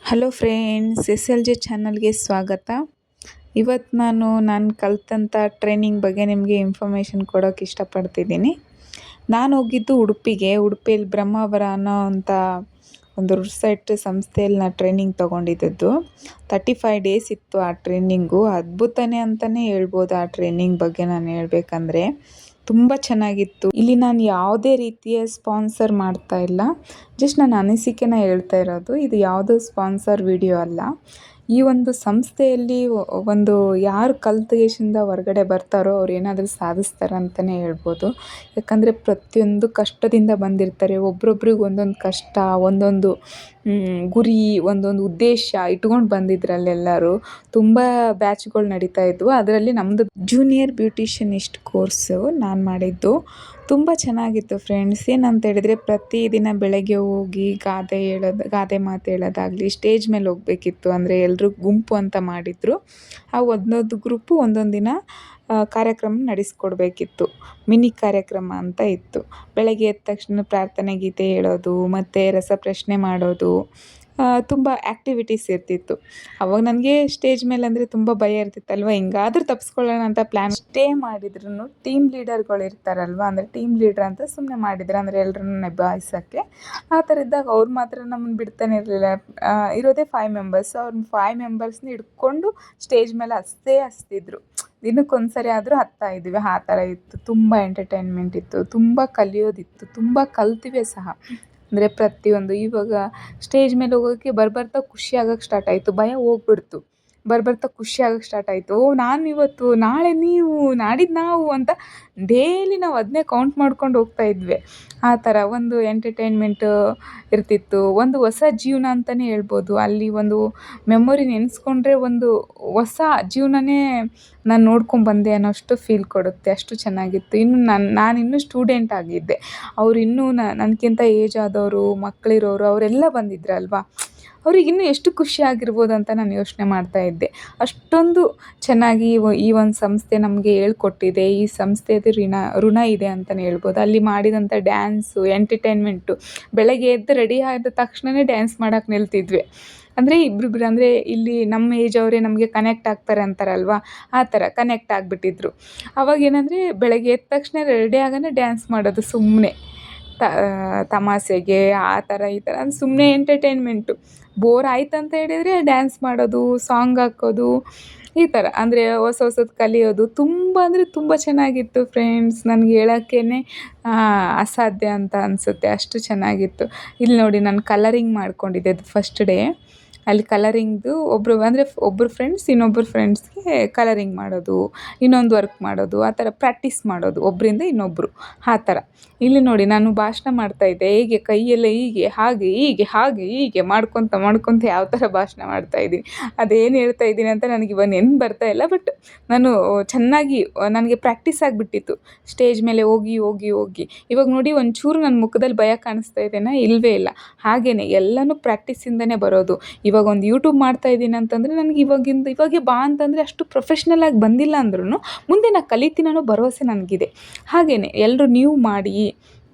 Hello friends, S L J ಚಾನಲ್ಗೆ ಸ್ವಾಗತ. ಇವತ್ತು ನಾನು ಕಲಿತಂಥ ಟ್ರೈನಿಂಗ್ ಬಗ್ಗೆ ನಿಮಗೆ ಇನ್ಫಾರ್ಮೇಷನ್ ಕೊಡೋಕ್ಕೆ ಇಷ್ಟಪಡ್ತಿದ್ದೀನಿ. ನಾನು ಹೋಗಿದ್ದು ಉಡುಪಿಯಲ್ಲಿ ಬ್ರಹ್ಮಾವರ ಅನ್ನೋ ಅಂಥ ಒಂದು ರಿಸರ್ಚ್ ಸಂಸ್ಥೆಯಲ್ಲಿ ನಾನು ಟ್ರೈನಿಂಗ್ ತೊಗೊಂಡಿದ್ದದ್ದು. 35 ಡೇಸ್ ಇತ್ತು ಆ ಟ್ರೈನಿಂಗು. ಅದ್ಭುತನೇ ಅಂತಲೇ ಹೇಳ್ಬೋದು. ಆ ಟ್ರೈನಿಂಗ್ ಬಗ್ಗೆ ನಾನು ಹೇಳಬೇಕಂದ್ರೆ ತುಂಬ ಚೆನ್ನಾಗಿತ್ತು. ಇಲ್ಲಿ ನಾನು ಯಾವುದೇ ರೀತಿಯ ಸ್ಪಾನ್ಸರ್ ಮಾಡ್ತಾ ಇಲ್ಲ, ಜಸ್ಟ್ ನನ್ನ ಅನಿಸಿಕೆನ ಹೇಳ್ತಾ ಇರೋದು. ಇದು ಯಾವುದೋ ಸ್ಪಾನ್ಸರ್ ವಿಡಿಯೋ ಅಲ್ಲ. ಈ ಒಂದು ಸಂಸ್ಥೆಯಲ್ಲಿ ಒಂದು ಯಾರು ಕಲ್ತ್ಗೇಶಿಂದ ಹೊರಗಡೆ ಬರ್ತಾರೋ ಅವ್ರು ಏನಾದರೂ ಸಾಧಿಸ್ತಾರೆ ಅಂತಲೇ ಹೇಳ್ಬೋದು. ಯಾಕಂದರೆ ಪ್ರತಿಯೊಂದು ಕಷ್ಟದಿಂದ ಬಂದಿರ್ತಾರೆ. ಒಬ್ರೊಬ್ರಿಗೆ ಒಂದೊಂದು ಕಷ್ಟ, ಒಂದೊಂದು ಗುರಿ, ಒಂದೊಂದು ಉದ್ದೇಶ ಇಟ್ಕೊಂಡು ಬಂದಿದ್ರಲ್ಲೆಲ್ಲರೂ. ತುಂಬ ಬ್ಯಾಚ್ಗಳು ನಡೀತಾ ಇದ್ವು. ಅದರಲ್ಲಿ ನಮ್ಮದು ಜೂನಿಯರ್ ಬ್ಯೂಟಿಷನಿಸ್ಟ್ ಕೋರ್ಸು ನಾನು ಮಾಡಿದ್ದು. ತುಂಬ ಚೆನ್ನಾಗಿತ್ತು ಫ್ರೆಂಡ್ಸ್. ಏನಂತ ಹೇಳಿದರೆ ಪ್ರತಿದಿನ ಬೆಳಗ್ಗೆ ಹೋಗಿ ಗಾದೆ ಮಾತು ಹೇಳೋದಾಗಲಿ, ಸ್ಟೇಜ್ ಮೇಲೆ ಹೋಗಬೇಕಿತ್ತು. ಅಂದರೆ ಎಲ್ಲರೂ ಗುಂಪು ಅಂತ ಮಾಡಿದರು. ಆ ಒಂದೊಂದು ಗ್ರೂಪು ಒಂದೊಂದು ದಿನ ಕಾರ್ಯಕ್ರಮ ನಡೆಸ್ಕೊಡ್ಬೇಕಿತ್ತು. ಮಿನಿ ಕಾರ್ಯಕ್ರಮ ಅಂತ ಇತ್ತು. ಬೆಳಗ್ಗೆ ಎದ್ದ ತಕ್ಷಣ ಪ್ರಾರ್ಥನೆ ಗೀತೆ ಹೇಳೋದು, ಮತ್ತು ರಸಪ್ರಶ್ನೆ ಮಾಡೋದು, ತುಂಬ ಆ್ಯಕ್ಟಿವಿಟೀಸ್ ಇರ್ತಿತ್ತು. ಅವಾಗ ನನಗೆ ಸ್ಟೇಜ್ ಮೇಲೆ ಅಂದರೆ ತುಂಬ ಭಯ ಇರ್ತಿತ್ತಲ್ವ. ಹಿಂಗಾದ್ರೂ ತಪ್ಪಿಸ್ಕೊಳ್ಳೋಣ ಅಂತ ಪ್ಲ್ಯಾನ್ ಸ್ಟೇ ಮಾಡಿದ್ರು. ಟೀಮ್ ಲೀಡರ್ಗಳು ಇರ್ತಾರಲ್ವ, ಅಂದರೆ ಟೀಮ್ ಲೀಡ್ರ್ ಅಂತ ಸುಮ್ಮನೆ ಮಾಡಿದ್ರು, ಅಂದರೆ ಎಲ್ಲರನ್ನೂ ನಿಭಾಯಿಸೋಕ್ಕೆ. ಆ ಥರ ಇದ್ದಾಗ ಅವ್ರು ಮಾತ್ರ ನಮ್ಮನ್ನು ಬಿಡ್ತಾನೆ ಇರಲಿಲ್ಲ. ಇರೋದೇ 5 ಮೆಂಬರ್ಸ್. ಅವ್ರ 5 ಮೆಂಬರ್ಸ್ನ ಹಿಡ್ಕೊಂಡು ಸ್ಟೇಜ್ ಮೇಲೆ ಹಸ್ತಿದ್ರು. ದಿನಕ್ಕೊಂದು ಸರಿ ಆದರೂ ಹತ್ತಾ ಇದ್ವಿ. ಆ ಥರ ಇತ್ತು. ತುಂಬ ಎಂಟರ್ಟೈನ್ಮೆಂಟ್ ಇತ್ತು, ತುಂಬ ಕಲಿಯೋದಿತ್ತು, ತುಂಬ ಕಲ್ತಿವೆ ಸಹ. ಅಂದರೆ ಪ್ರತಿಯೊಂದು ಇವಾಗ ಸ್ಟೇಜ್ ಮೇಲೆ ಹೋಗೋಕ್ಕೆ ಬರ್ತಾ ಖುಷಿ ಆಗೋಕ್ಕೆ ಸ್ಟಾರ್ಟ್ ಆಯಿತು. ಭಯ ಹೋಗ್ಬಿಡ್ತು. ಬರ್ತಾ ಖುಷಿ ಆಗೋಕ್ಕೆ ಸ್ಟಾರ್ಟ್ ಆಯಿತು. ನಾನು ಇವತ್ತು, ನಾಳೆ ನೀವು, ನಾಡಿದ್ದು ನಾವು ಅಂತ ಡೇಲಿ ನಾವು ಅದನ್ನೇ ಕೌಂಟ್ ಮಾಡ್ಕೊಂಡು ಹೋಗ್ತಾ ಇದ್ವಿ. ಆ ಥರ ಒಂದು ಎಂಟರ್ಟೈನ್ಮೆಂಟು ಇರ್ತಿತ್ತು. ಒಂದು ಹೊಸ ಜೀವನ ಅಂತಲೇ ಹೇಳ್ಬೋದು. ಅಲ್ಲಿ ಒಂದು ಮೆಮೊರಿ ನೆನೆಸ್ಕೊಂಡ್ರೆ ಒಂದು ಹೊಸ ಜೀವನನೇ ನಾನು ನೋಡ್ಕೊಂಡ್ಬಂದೆ ಅನ್ನೋಷ್ಟು ಫೀಲ್ ಕೊಡುತ್ತೆ. ಅಷ್ಟು ಚೆನ್ನಾಗಿತ್ತು. ಇನ್ನು ನಾನಿನ್ನೂ ಸ್ಟೂಡೆಂಟ್ ಆಗಿದ್ದೆ. ಅವ್ರು ಇನ್ನೂ ನನಗಿಂತ ಏಜ್ ಆದವರು, ಮಕ್ಕಳಿರೋರು ಅವರೆಲ್ಲ ಬಂದಿದ್ರಲ್ವ. ಅವ್ರಿಗಿನ್ನೂ ಎಷ್ಟು ಖುಷಿಯಾಗಿರ್ಬೋದು ಅಂತ ನಾನು ಯೋಚನೆ ಮಾಡ್ತಾಯಿದ್ದೆ. ಅಷ್ಟೊಂದು ಚೆನ್ನಾಗಿ ಈ ಒಂದು ಸಂಸ್ಥೆ ನಮಗೆ ಹೇಳ್ಕೊಟ್ಟಿದೆ. ಈ ಸಂಸ್ಥೆದು ಋಣ ಇದೆ ಅಂತಲೇ ಹೇಳ್ಬೋದು. ಅಲ್ಲಿ ಮಾಡಿದಂಥ ಡ್ಯಾನ್ಸು, ಎಂಟರ್ಟೈನ್ಮೆಂಟು, ಬೆಳಗ್ಗೆ ಎದ್ದು ರೆಡಿ ಆದ ತಕ್ಷಣವೇ ಡ್ಯಾನ್ಸ್ ಮಾಡೋಕ್ಕೆ ನಿಲ್ತಿದ್ವಿ. ಅಂದರೆ ಇಬ್ಬರಿಬ್ರು, ಅಂದರೆ ಇಲ್ಲಿ ನಮ್ಮ ಏಜ್ ಅವರೇ ನಮಗೆ ಕನೆಕ್ಟ್ ಆಗ್ತಾರೆ ಅಂತಾರಲ್ವ, ಆ ಥರ ಕನೆಕ್ಟ್ ಆಗಿಬಿಟ್ಟಿದ್ರು. ಅವಾಗೇನೆಂದರೆ ಬೆಳಗ್ಗೆ ಎದ್ದ ತಕ್ಷಣ ರೆಡಿ ಆಗೋಣ ಡ್ಯಾನ್ಸ್ ಮಾಡೋದು ಸುಮ್ಮನೆ ತಮಾಷೆಗೆ. ಆ ಥರ ಈ ಥರ ಸುಮ್ಮನೆ ಎಂಟರ್ಟೈನ್ಮೆಂಟು. ಬೋರ್ ಆಯ್ತು ಅಂತ ಹೇಳಿದರೆ ಡ್ಯಾನ್ಸ್ ಮಾಡೋದು, ಸಾಂಗ್ ಹಾಕೋದು, ಈ ಥರ. ಅಂದರೆ ಹೊಸದು ಕಲಿಯೋದು. ತುಂಬ ಅಂದರೆ ತುಂಬ ಚೆನ್ನಾಗಿತ್ತು ಫ್ರೆಂಡ್ಸ್. ನನಗೆ ಹೇಳೋಕ್ಕೇ ಅಸಾಧ್ಯ ಅಂತ ಅನಿಸುತ್ತೆ, ಅಷ್ಟು ಚೆನ್ನಾಗಿತ್ತು. ಇಲ್ಲಿ ನೋಡಿ, ನಾನು ಕಲರಿಂಗ್ ಮಾಡ್ಕೊಂಡಿದ್ದೆ ಅದು ಫಸ್ಟ್ ಡೇ. ಅಲ್ಲಿ ಕಲರಿಂಗ್ದು ಒಬ್ಬರು ಫ್ರೆಂಡ್ಸ್ ಇನ್ನೊಬ್ಬರು ಫ್ರೆಂಡ್ಸ್ಗೆ ಕಲರಿಂಗ್ ಮಾಡೋದು, ಇನ್ನೊಂದು ವರ್ಕ್ ಮಾಡೋದು, ಆ ಥರ ಪ್ರಾಕ್ಟೀಸ್ ಮಾಡೋದು ಒಬ್ಬರಿಂದ ಇನ್ನೊಬ್ಬರು, ಆ ಥರ. ಇಲ್ಲಿ ನೋಡಿ, ನಾನು ಭಾಷಣ ಮಾಡ್ತಾಯಿದ್ದೆ. ಹೇಗೆ ಕೈಯೆಲ್ಲ ಹೀಗೆ ಮಾಡ್ಕೊತ ಯಾವ ಥರ ಭಾಷಣ ಮಾಡ್ತಾಯಿದ್ದೀನಿ, ಅದೇನು ಹೇಳ್ತಾ ಇದ್ದೀನಿ ಅಂತ ನನಗೆ ಇವಾಗ ನೆನ್ಪು ಬರ್ತಾ ಇಲ್ಲ. ಬಟ್ ನಾನು ಚೆನ್ನಾಗಿ ನನಗೆ ಪ್ರಾಕ್ಟೀಸ್ ಆಗಿಬಿಟ್ಟಿತ್ತು ಸ್ಟೇಜ್ ಮೇಲೆ ಹೋಗಿ. ಇವಾಗ ನೋಡಿ, ಒಂಚೂರು ನನ್ನ ಮುಖದಲ್ಲಿ ಭಯ ಕಾಣಿಸ್ತಾ ಇದೆನಾ? ಇಲ್ಲವೇ ಇಲ್ಲ. ಹಾಗೆಯೇ ಎಲ್ಲನೂ ಪ್ರಾಕ್ಟೀಸಿಂದನೇ ಬರೋದು. ಇವಾಗ ಒಂದು ಯೂಟ್ಯೂಬ್ ಮಾಡ್ತಾಯಿದ್ದೀನಿ ಅಂತಂದರೆ ನನಗೆ ಇವಾಗೆ ಬಾ ಅಂತಂದರೆ ಅಷ್ಟು ಪ್ರೊಫೆಷ್ನಲಾಗಿ ಬಂದಿಲ್ಲ ಅಂದ್ರೂ ಮುಂದೆ ನಾನು ಕಲಿತೀನಿ ಅನ್ನೋ ಭರವಸೆ ನನಗಿದೆ. ಹಾಗೆಯೇ ಎಲ್ಲರೂ ನೀವು ಮಾಡಿ.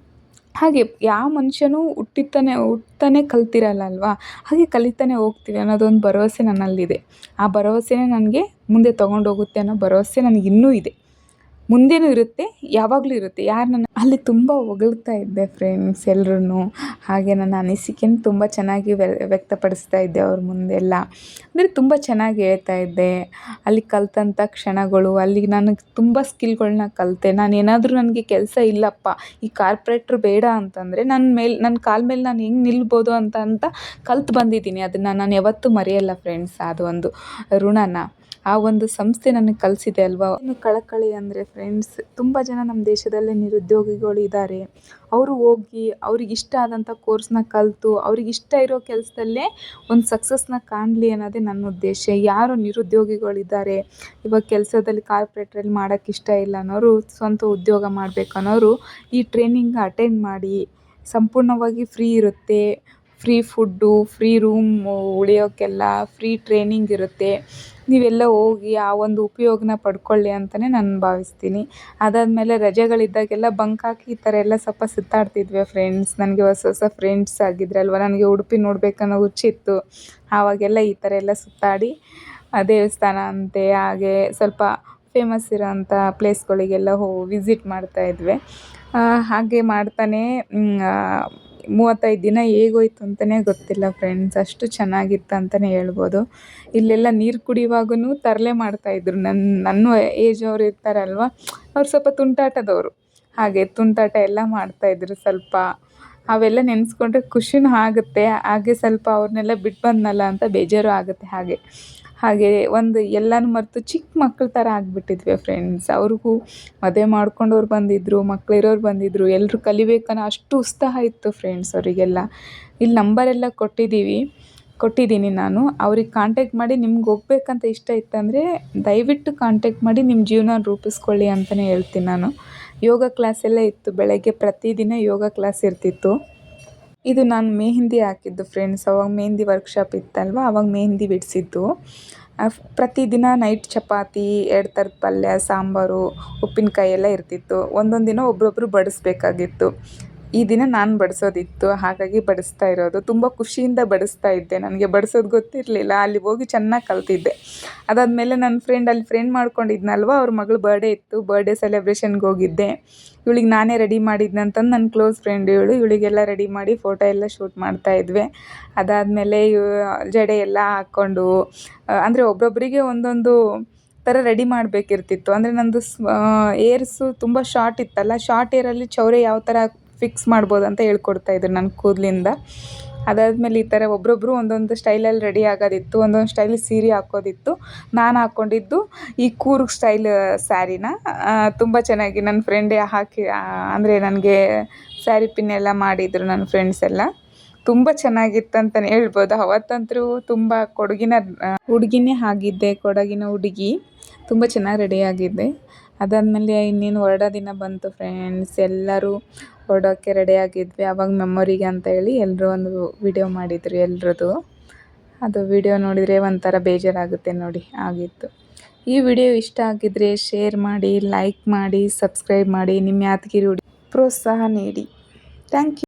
ಹಾಗೆ ಯಾವ ಮನುಷ್ಯನೂ ಹುಟ್ತಾನೆ ಕಲ್ತಿರಲ್ಲ ಅಲ್ವಾ, ಹಾಗೆ ಕಲಿತಾನೆ ಹೋಗ್ತೀವಿ ಅನ್ನೋದೊಂದು ಭರವಸೆ ನನ್ನಲ್ಲಿದೆ. ಆ ಭರವಸೆನೇ ನನಗೆ ಮುಂದೆ ತೊಗೊಂಡೋಗುತ್ತೆ ಅನ್ನೋ ಭರವಸೆ ನನಗಿನ್ನೂ ಇದೆ. ಮುಂದೆನೂ ಇರುತ್ತೆ, ಯಾವಾಗಲೂ ಇರುತ್ತೆ. ಯಾರು ಅಲ್ಲಿ ತುಂಬ ಹೊಗಳ್ತಾ ಇದ್ದೆ ಫ್ರೆಂಡ್ಸ್ ಎಲ್ಲರೂ. ಹಾಗೆ ನನ್ನ ಅನಿಸಿಕೆನ ತುಂಬ ಚೆನ್ನಾಗಿ ವ್ಯಕ್ತಪಡಿಸ್ತಾ ಇದ್ದೆ ಅವ್ರ ಮುಂದೆಲ್ಲ. ಅಂದರೆ ತುಂಬ ಚೆನ್ನಾಗಿ ಹೇಳ್ತಾ ಇದ್ದೆ. ಅಲ್ಲಿ ಕಲಿತಂಥ ಕ್ಷಣಗಳು, ಅಲ್ಲಿ ನನಗೆ ತುಂಬ ಸ್ಕಿಲ್ಗಳನ್ನ ಕಲಿತೆ. ನನಗೆ ಕೆಲಸ ಇಲ್ಲಪ್ಪ, ಈ ಕಾರ್ಪೊರೇಟ್ರು ಬೇಡ ಅಂತಂದರೆ ನನ್ನ ಕಾಲ ಮೇಲೆ ನಾನು ಹೆಂಗೆ ನಿಲ್ಬೋದು ಅಂತ ಕಲ್ತು ಬಂದಿದ್ದೀನಿ. ಅದನ್ನು ನಾನು ಯಾವತ್ತೂ ಮರೆಯಲ್ಲ ಫ್ರೆಂಡ್ಸ್. ಅದು ಒಂದು ಋಣನ ಆ ಒಂದು ಸಂಸ್ಥೆ ನನಗೆ ಕಲಿಸಿದೆ ಅಲ್ವಾ. ಇನ್ನು ಕಳಕಳಿ ಅಂದರೆ ಫ್ರೆಂಡ್ಸ್, ತುಂಬ ಜನ ನಮ್ಮ ದೇಶದಲ್ಲೇ ನಿರುದ್ಯೋಗಿಗಳು ಇದ್ದಾರೆ. ಅವರು ಹೋಗಿ ಅವ್ರಿಗಿಷ್ಟ ಆದಂಥ ಕೋರ್ಸ್ನ ಕಲಿತು ಅವ್ರಿಗಿಷ್ಟ ಇರೋ ಕೆಲಸದಲ್ಲೇ ಒಂದು ಸಕ್ಸಸ್ನ ಕಾಣಲಿ ಅನ್ನೋದೇ ನನ್ನ ಉದ್ದೇಶ. ಯಾರು ನಿರುದ್ಯೋಗಿಗಳಿದ್ದಾರೆ, ಇವಾಗ ಕೆಲಸದಲ್ಲಿ ಕಾರ್ಪೊರೇಟ್ರಲ್ಲಿ ಮಾಡೋಕ್ಕೆ ಇಷ್ಟ ಇಲ್ಲ ಅನ್ನೋರು, ಸ್ವಂತ ಉದ್ಯೋಗ ಮಾಡಬೇಕು ಅನ್ನೋರು ಈ ಟ್ರೈನಿಂಗ್ ಅಟೆಂಡ್ ಮಾಡಿ. ಸಂಪೂರ್ಣವಾಗಿ ಫ್ರೀ ಇರುತ್ತೆ. ಫ್ರೀ ಫುಡ್ಡು, ಫ್ರೀ ರೂಮು, ಉಳಿಯೋಕ್ಕೆಲ್ಲ ಫ್ರೀ ಟ್ರೈನಿಂಗ್ ಇರುತ್ತೆ. ನೀವೆಲ್ಲ ಹೋಗಿ ಆ ಒಂದು ಉಪಯೋಗನ ಪಡ್ಕೊಳ್ಳಿ ಅಂತಲೇ ನಾನು ಭಾವಿಸ್ತೀನಿ. ಅದಾದಮೇಲೆ ರಜೆಗಳಿದ್ದಾಗೆಲ್ಲ ಬಂಕ್ ಹಾಕಿ ಈ ಥರ ಎಲ್ಲ ಸ್ವಲ್ಪ ಸುತ್ತಾಡ್ತಿದ್ವಿ ಫ್ರೆಂಡ್ಸ್. ನನಗೆ ಹೊಸ ಹೊಸ ಫ್ರೆಂಡ್ಸ್ ಆಗಿದ್ರಲ್ವ, ನನಗೆ ಉಡುಪಿ ನೋಡಬೇಕನ್ನೋ ಹುಚ್ಚಿತ್ತು. ಆವಾಗೆಲ್ಲ ಈ ಥರ ಎಲ್ಲ ಸುತ್ತಾಡಿ ದೇವಸ್ಥಾನ ಅಂತೆ ಹಾಗೆ ಸ್ವಲ್ಪ ಫೇಮಸ್ ಇರೋಂಥ ಪ್ಲೇಸ್ಗಳಿಗೆಲ್ಲ ವಿಸಿಟ್ ಮಾಡ್ತಾಯಿದ್ವಿ. ಹಾಗೆ ಮಾಡ್ತಾನೆ 35 ದಿನ ಹೇಗೋಯ್ತು ಅಂತಲೇ ಗೊತ್ತಿಲ್ಲ ಫ್ರೆಂಡ್ಸ್. ಅಷ್ಟು ಚೆನ್ನಾಗಿತ್ತು ಅಂತಲೇ ಹೇಳ್ಬೋದು. ಇಲ್ಲೆಲ್ಲ ನೀರು ಕುಡಿಯುವಾಗೂ ತರಲೆ ಮಾಡ್ತಾಯಿದ್ರು. ನನ್ನ ಏಜವ್ರು ಇರ್ತಾರಲ್ವ, ಅವ್ರು ಸ್ವಲ್ಪ ತುಂಟಾಟದವರು. ಹಾಗೆ ತುಂಟಾಟ ಎಲ್ಲ ಮಾಡ್ತಾಯಿದ್ರು ಸ್ವಲ್ಪ. ಅವೆಲ್ಲ ನೆನೆಸ್ಕೊಂಡ್ರೆ ಖುಷಿನೂ ಆಗುತ್ತೆ. ಹಾಗೆ ಸ್ವಲ್ಪ ಅವ್ರನ್ನೆಲ್ಲ ಬಿಟ್ಟು ಬಂದನಲ್ಲ ಅಂತ ಬೇಜಾರು ಆಗುತ್ತೆ. ಹಾಗೆ ಒಂದು ಎಲ್ಲನೂ ಮರೆತು ಚಿಕ್ಕ ಮಕ್ಳ ಥರ ಆಗಿಬಿಟ್ಟಿದ್ವಿ ಫ್ರೆಂಡ್ಸ್. ಅವ್ರಿಗೂ ಮದುವೆ ಮಾಡ್ಕೊಂಡವ್ರು ಬಂದಿದ್ದರು, ಮಕ್ಳಿರೋರು ಬಂದಿದ್ದರು. ಎಲ್ಲರೂ ಕಲಿಬೇಕನ್ನೋ ಅಷ್ಟು ಉತ್ಸಾಹ ಇತ್ತು ಫ್ರೆಂಡ್ಸ್ ಅವರಿಗೆಲ್ಲ. ಇಲ್ಲಿ ನಂಬರೆಲ್ಲ ಕೊಟ್ಟಿದ್ದೀನಿ ನಾನು. ಅವ್ರಿಗೆ ಕಾಂಟ್ಯಾಕ್ಟ್ ಮಾಡಿ ನಿಮ್ಗೆ ಹೋಗ್ಬೇಕಂತ ಇಷ್ಟ ಇತ್ತಂದರೆ ದಯವಿಟ್ಟು ಕಾಂಟ್ಯಾಕ್ಟ್ ಮಾಡಿ ನಿಮ್ಮ ಜೀವನ ರೂಪಿಸ್ಕೊಳ್ಳಿ ಅಂತಲೇ ಹೇಳ್ತೀನಿ ನಾನು. ಯೋಗ ಕ್ಲಾಸ್ ಎಲ್ಲ ಇತ್ತು ಬೆಳಗ್ಗೆ, ಪ್ರತಿದಿನ ಯೋಗ ಕ್ಲಾಸ್ ಇರ್ತಿತ್ತು. ಇದು ನಾನು ಮೆಹಂದಿ ಹಾಕಿದ್ದು ಫ್ರೆಂಡ್ಸ್. ಅವಾಗ ಮೆಹಂದಿ ವರ್ಕ್ಶಾಪ್ ಇತ್ತಲ್ವ, ಅವಾಗ ಮೆಹಂದಿ ಬಿಡಿಸಿದ್ದು. ಪ್ರತಿದಿನ ನೈಟ್ ಚಪಾತಿ, 2 ಥರದ ಪಲ್ಯ, ಸಾಂಬಾರು, ಉಪ್ಪಿನಕಾಯಿ ಎಲ್ಲ ಇರ್ತಿತ್ತು. ಒಂದೊಂದು ದಿನ ಒಬ್ಬರೊಬ್ಬರು ಬಡಿಸ್ಬೇಕಾಗಿತ್ತು. ಈ ದಿನ ನಾನು ಬಡಿಸೋದಿತ್ತು, ಹಾಗಾಗಿ ಬಡಿಸ್ತಾ ಇರೋದು. ತುಂಬ ಖುಷಿಯಿಂದ ಬಡಿಸ್ತಾ ಇದ್ದೆ. ನನಗೆ ಬಡಿಸೋದು ಗೊತ್ತಿರಲಿಲ್ಲ. ಅಲ್ಲಿಗೆ ಹೋಗಿ ಚೆನ್ನಾಗಿ ಕಲ್ತಿದ್ದೆ. ಅದಾದಮೇಲೆ ನನ್ನ ಅಲ್ಲಿ ಫ್ರೆಂಡ್ ಮಾಡ್ಕೊಂಡಿದ್ನಲ್ವ, ಅವ್ರ ಮಗಳ ಬರ್ಡೇ ಇತ್ತು. ಬರ್ಡೇ ಸೆಲೆಬ್ರೇಷನ್ಗೆ ಹೋಗಿದ್ದೆ. ಇವಳಿಗೆ ನಾನೇ ರೆಡಿ ಮಾಡಿದ್ನಂತಂದು ನನ್ನ ಕ್ಲೋಸ್ ಫ್ರೆಂಡ್ ಇವಳಿಗೆಲ್ಲ ರೆಡಿ ಮಾಡಿ ಫೋಟೋ ಎಲ್ಲ ಶೂಟ್ ಮಾಡ್ತಾಯಿದ್ವಿ. ಅದಾದಮೇಲೆ ಜಡೆ ಎಲ್ಲ ಹಾಕ್ಕೊಂಡು, ಅಂದರೆ ಒಬ್ಬೊಬ್ಬರಿಗೆ ಒಂದೊಂದು ಥರ ರೆಡಿ ಮಾಡಬೇಕಿರ್ತಿತ್ತು. ಅಂದರೆ ನಂದು ಏರ್ಸು ತುಂಬ ಶಾರ್ಟ್ ಇತ್ತಲ್ಲ, ಶಾರ್ಟ್ ಏರಲ್ಲಿ ಚೌರೆ ಯಾವ ಥರ ಫಿಕ್ಸ್ ಮಾಡ್ಬೋದು ಅಂತ ಹೇಳ್ಕೊಡ್ತಾಯಿದ್ರು ನನ್ನ ಕೂದಲಿಂದ. ಅದಾದಮೇಲೆ ಈ ಥರ ಒಬ್ಬೊಬ್ಬರು ಒಂದೊಂದು ಸ್ಟೈಲಲ್ಲಿ ರೆಡಿ ಆಗೋದಿತ್ತು. ಒಂದೊಂದು ಸ್ಟೈಲ್ ಸೀರೆ ಹಾಕೋದಿತ್ತು. ನಾನು ಹಾಕ್ಕೊಂಡಿದ್ದು ಈ ಕೂರ್ಗ್ ಸ್ಟೈಲ್ ಸ್ಯಾರಿನ. ತುಂಬ ಚೆನ್ನಾಗಿ ನನ್ನ ಫ್ರೆಂಡೇ ಹಾಕಿ, ಅಂದರೆ ನನಗೆ ಸ್ಯಾರಿ ಪಿನ್ ಎಲ್ಲ ಮಾಡಿದರು ನನ್ನ ಫ್ರೆಂಡ್ಸ್ ಎಲ್ಲ. ತುಂಬ ಚೆನ್ನಾಗಿತ್ತು ಅಂತಲೇ ಹೇಳ್ಬೋದು. ಅವತ್ತಂತೂ ತುಂಬ ಹುಡುಗಿನೇ ಆಗಿದ್ದೆ, ಕೊಡಗಿನ ಹುಡುಗಿ. ತುಂಬ ಚೆನ್ನಾಗಿ ರೆಡಿಯಾಗಿದ್ದೆ. ಅದಾದಮೇಲೆ ಇನ್ನೇನು ಹೊರಡೋ ದಿನ ಬಂತು ಫ್ರೆಂಡ್ಸ್. ಎಲ್ಲರೂ ಹೊರಡೋಕ್ಕೆ ರೆಡಿಯಾಗಿದ್ವಿ. ಆವಾಗ ಮೆಮೊರಿಗೆ ಅಂತ ಹೇಳಿ ಎಲ್ಲರೂ ಒಂದು ವಿಡಿಯೋ ಮಾಡಿದರು ಎಲ್ರದ್ದು. ಅದು ವಿಡಿಯೋ ನೋಡಿದರೆ ಒಂಥರ ಬೇಜಾರಾಗುತ್ತೆ ನೋಡಿ, ಆಗಿತ್ತು. ಈ ವಿಡಿಯೋ ಇಷ್ಟ ಆಗಿದ್ದರೆ ಶೇರ್ ಮಾಡಿ, ಲೈಕ್ ಮಾಡಿ, ಸಬ್ಸ್ಕ್ರೈಬ್ ಮಾಡಿ. ನಿಮ್ಮ ಯಾದಗಿರಿ ಪ್ರೋತ್ಸಾಹ ನೀಡಿ. Thank you.